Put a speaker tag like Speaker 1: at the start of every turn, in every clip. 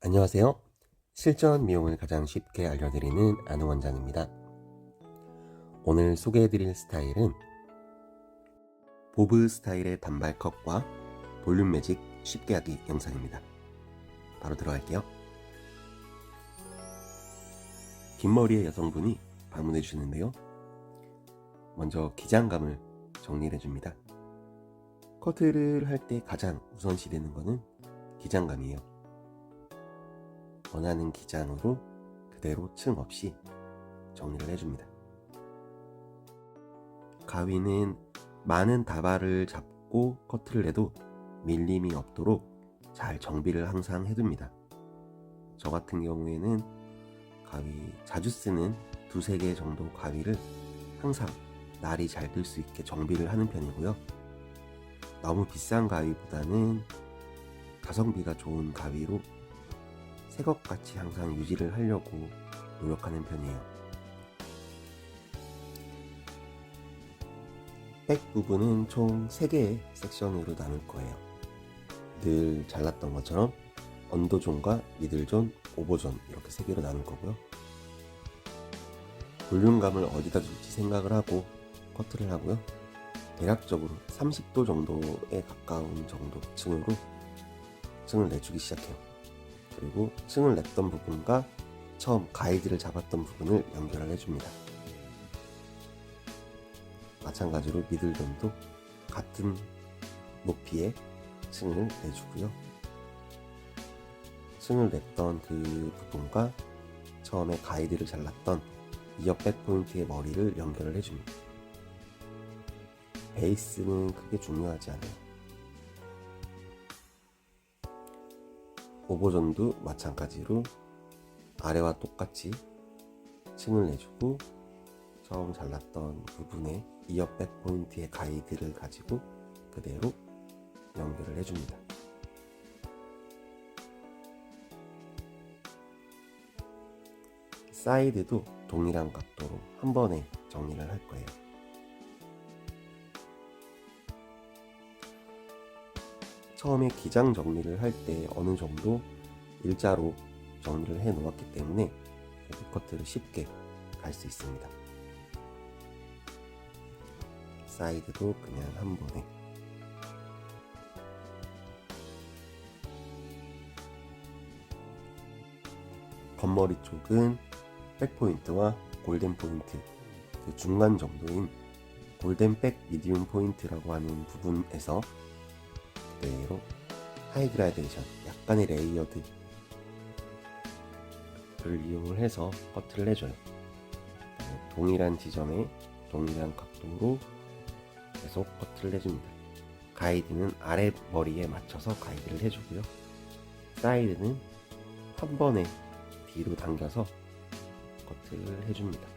Speaker 1: 안녕하세요. 실전 미용을 가장 쉽게 알려드리는 안우 원장입니다. 오늘 소개해드릴 스타일은 보브 스타일의 단발 컷과 볼륨 매직 쉽게 하기 영상입니다. 바로 들어갈게요. 긴 머리의 여성분이 방문해 주시는데요. 먼저 기장감을 정리해 줍니다. 커트를 할 때 가장 우선시 되는 것은 기장감이에요. 원하는 기장으로 그대로 층 없이 정리를 해줍니다. 가위는 많은 다발을 잡고 커트를 해도 밀림이 없도록 잘 정비를 항상 해둡니다. 저 같은 경우에는 가위 자주 쓰는 두세 개 정도 가위를 항상 날이 잘 들 수 있게 정비를 하는 편이고요. 너무 비싼 가위보다는 가성비가 좋은 가위로 새것같이 항상 유지를 하려고 노력하는 편이에요. 백 부분은 총 3개의 섹션으로 나눌 거예요. 늘 잘랐던 것처럼 언더존과 미들존, 오버존 이렇게 3개로 나눌 거고요. 볼륨감을 어디다 줄지 생각을 하고 커트를 하고요. 대략적으로 30도 정도에 가까운 정도 층으로 층을 내주기 시작해요. 그리고 층을 냈던 부분과 처음 가이드를 잡았던 부분을 연결을 해줍니다. 마찬가지로 미들존도 같은 높이의 층을 내주고요. 층을 냈던 그 부분과 처음에 가이드를 잘랐던 이어 백 포인트의 머리를 연결을 해줍니다. 베이스는 크게 중요하지 않아요. 오버존도 마찬가지로 아래와 똑같이 층을 내주고 처음 잘랐던 부분에 이어 백 포인트의 가이드를 가지고 그대로 연결을 해줍니다. 사이드도 동일한 각도로 한 번에 정리를 할 거예요. 처음에 기장 정리를 할 때 어느 정도 일자로 정리를 해 놓았기 때문에 보브 커트를 쉽게 갈 수 있습니다. 사이드도 그냥 한 번에 겉머리 쪽은 백 포인트와 골덴 포인트 그 중간 정도인 골덴 백 미디움 포인트라고 하는 부분에서 그대로 하이 그라데이션 약간의 레이어드를 이용을 해서 커트를 해줘요. 동일한 지점에 동일한 각도로 계속 커트를 해줍니다. 가이드는 아래 머리에 맞춰서 가이드를 해주고요. 사이드는 한 번에 뒤로 당겨서 커트를 해줍니다.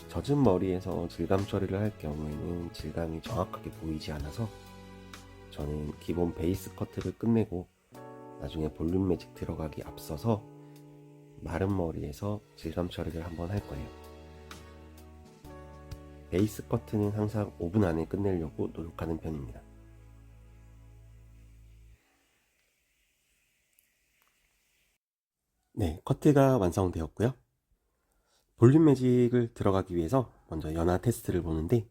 Speaker 1: 젖은 머리에서 질감 처리를 할 경우에는 질감이 정확하게 보이지 않아서 저는 기본 베이스 커트를 끝내고 나중에 볼륨 매직 들어가기 앞서서 마른 머리에서 질감 처리를 한번 할 거예요. 베이스 커트는 항상 5분 안에 끝내려고 노력하는 편입니다. 네, 커트가 완성되었고요. 볼륨 매직을 들어가기 위해서 먼저 연화 테스트를 보는데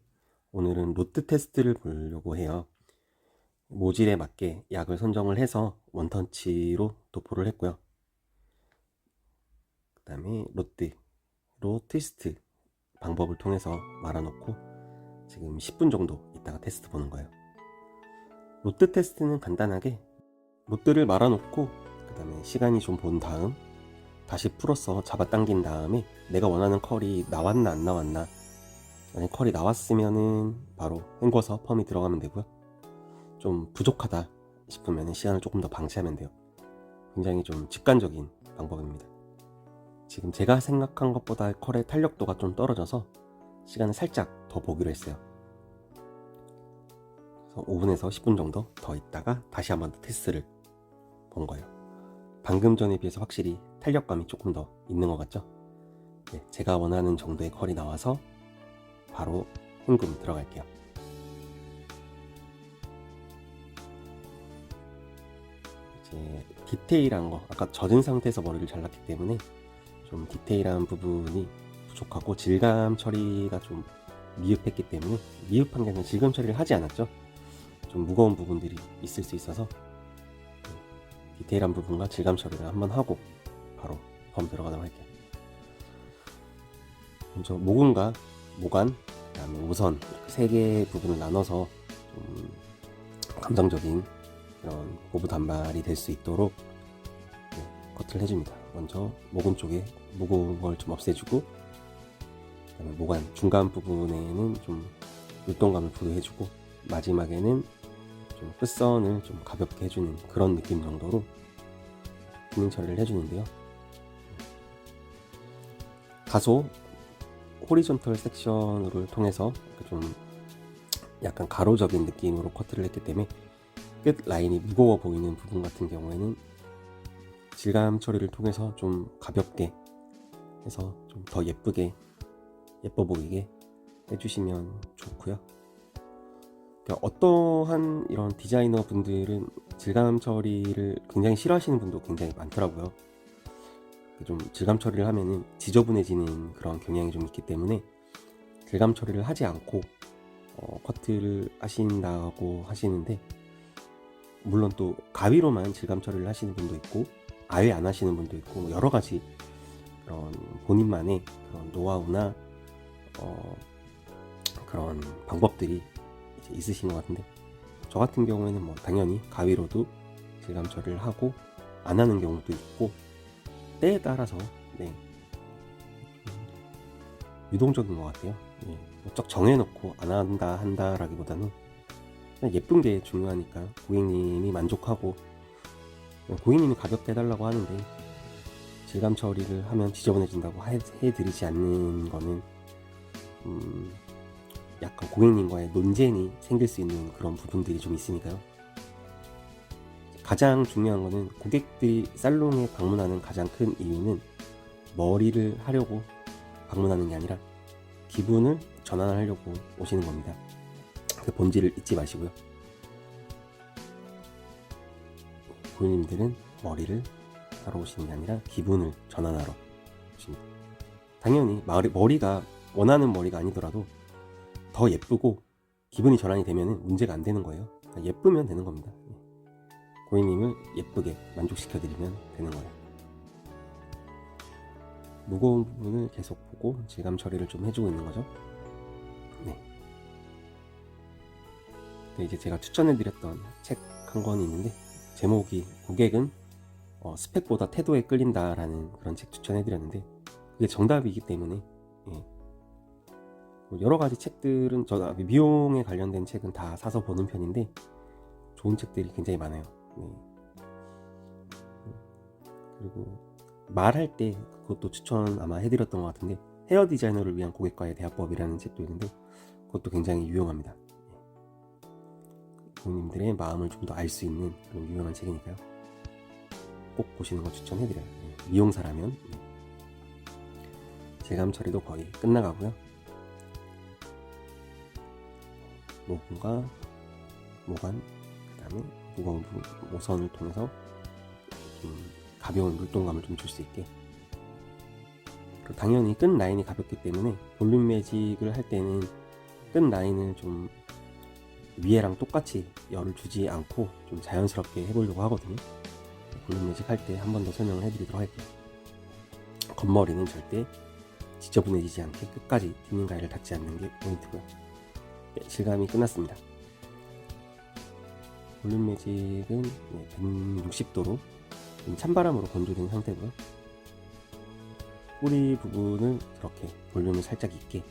Speaker 1: 오늘은 로트 테스트를 보려고 해요. 모질에 맞게 약을 선정을 해서 원터치로 도포를 했고요. 그 다음에 로트로 트위스트 방법을 통해서 말아놓고 지금 10분 정도 있다가 테스트 보는 거예요. 로트 테스트는 간단하게 로트를 말아놓고 그 다음에 시간이 좀 본 다음 다시 풀어서 잡아당긴 다음에 내가 원하는 컬이 나왔나 안 나왔나, 만약 컬이 나왔으면은 바로 헹궈서 펌이 들어가면 되고요. 좀 부족하다 싶으면 시간을 조금 더 방치하면 돼요. 굉장히 좀 직관적인 방법입니다. 지금 제가 생각한 것보다 컬의 탄력도가 좀 떨어져서 시간을 살짝 더 보기로 했어요. 그래서 5분에서 10분 정도 더 있다가 다시 한번 더 테스트를 본 거예요. 방금 전에 비해서 확실히 탄력감이 조금 더 있는 것 같죠? 네, 제가 원하는 정도의 컬이 나와서 바로 헹굼 들어갈게요. 이제 디테일한 거, 아까 젖은 상태에서 머리를 잘랐기 때문에 좀 디테일한 부분이 부족하고 질감 처리가 좀 미흡했기 때문에, 미흡한 게 아니라 질감 처리를 하지 않았죠. 좀 무거운 부분들이 있을 수 있어서 디테일한 부분과 질감 처리를 한번 하고 바로 펌 들어가도록 할게요. 먼저 모근과 모관, 그 다음에 우선 세 개의 부분을 나눠서 좀 감정적인 그런 고부 단발이 될 수 있도록 커트를 해줍니다. 먼저 모근 쪽에 무거운 걸 좀 없애주고, 그 다음에 모관 중간 부분에는 좀 율동감을 부여해주고, 마지막에는 좀 끝선을 좀 가볍게 해주는 그런 느낌 정도로 튜닝 처리를 해주는데요. 다소 호리존털 섹션을 통해서 좀 약간 가로적인 느낌으로 커트를 했기 때문에 끝 라인이 무거워 보이는 부분 같은 경우에는 질감 처리를 통해서 좀 가볍게 해서 좀 더 예뻐 보이게 해주시면 좋고요. 그러니까 어떠한 이런 디자이너 분들은 질감 처리를 굉장히 싫어하시는 분도 굉장히 많더라고요. 좀 질감 처리를 하면은 지저분해지는 그런 경향이 좀 있기 때문에 질감 처리를 하지 않고 커트를 하신다고 하시는데, 물론 또 가위로만 질감 처리를 하시는 분도 있고 아예 안 하시는 분도 있고, 뭐 여러 가지 그런 본인만의 그런 노하우나 그런 방법들이 이제 있으신 것 같은데, 저 같은 경우에는 뭐 당연히 가위로도 질감 처리를 하고 안 하는 경우도 있고, 때에 따라서 유동적인 것 같아요. 딱 정해놓고 안 한다라기보다는 그냥 예쁜 게 중요하니까 고객님이 만족하고, 고객님이 가볍게 해달라고 하는데 질감 처리를 하면 지저분해진다고 해드리지 않는 거는 약간 고객님과의 논쟁이 생길 수 있는 그런 부분들이 좀 있으니까요. 가장 중요한 거는 고객들이 살롱에 방문하는 가장 큰 이유는 머리를 하려고 방문하는 게 아니라 기분을 전환하려고 오시는 겁니다. 그 본질을 잊지 마시고요. 고객님들은 머리를 하러 오시는 게 아니라 기분을 전환하러 오십니다. 당연히 머리가 원하는 머리가 아니더라도 더 예쁘고 기분이 전환이 되면 문제가 안 되는 거예요. 그러니까 예쁘면 되는 겁니다. 고객님을 예쁘게 만족시켜드리면 되는 거예요. 무거운 부분을 계속 보고 질감 처리를 좀 해주고 있는 거죠. 이제 제가 추천해드렸던 책 한 권이 있는데, 제목이 고객은 스펙보다 태도에 끌린다라는 그런 책 추천해드렸는데, 그게 정답이기 때문에 여러 가지 책들은, 저 미용에 관련된 책은 다 사서 보는 편인데 좋은 책들이 굉장히 많아요. 그리고 말할 때 그것도 추천 아마 해드렸던 것 같은데, 헤어 디자이너를 위한 고객과의 대화법이라는 책도 있는데 그것도 굉장히 유용합니다. 고객님들의 마음을 좀 더 알 수 있는 그런 유용한 책이니까요. 꼭 보시는 거 추천해드려요. 미용사라면. 질감 처리도 거의 끝나가고요. 모근과 모관, 그 다음에 무거운 모선을 통해서 좀 가벼운 물동감을 좀 줄 수 있게. 그리고 당연히 끝 라인이 가볍기 때문에 볼륨 매직을 할 때는 끝 라인을 좀 위에랑 똑같이 열을 주지 않고 좀 자연스럽게 해보려고 하거든요. 볼륨 매직 할 때 한 번 더 설명을 해드리도록 할게요. 겉머리는 절대 지저분해지지 않게 끝까지 튜닝 가위를 닿지 않는 게 포인트고요. 질감이 끝났습니다. 볼륨 매직은 160도로 찬바람으로 건조된 상태고요. 뿌리 부분을 이렇게 볼륨을 살짝 있게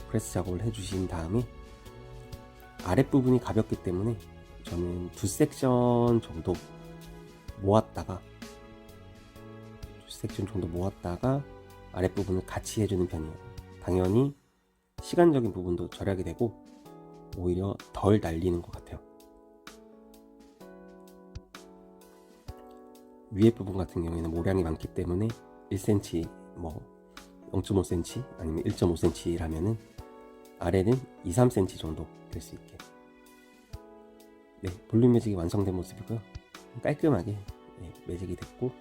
Speaker 1: 프레스 작업을 해주신 다음에, 아랫부분이 가볍기 때문에 저는 두 섹션 정도 모았다가 아랫부분을 같이 해주는 편이에요. 당연히 시간적인 부분도 절약이 되고 오히려 덜 날리는 것 같아요. 위에 부분 같은 경우에는 모량이 많기 때문에 1cm, 0.5cm 아니면 1.5cm라면은 아래는 2, 3cm 정도 될 수 있게. 네, 볼륨 매직이 완성된 모습이고요. 깔끔하게 매직이 됐고,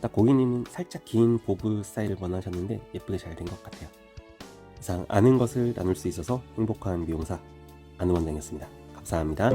Speaker 1: 딱 고객님은 살짝 긴 보브 스타일을 원하셨는데 예쁘게 잘 된 것 같아요. 이상 아는 것을 나눌 수 있어서 행복한 미용사 안우원장이었습니다. 감사합니다.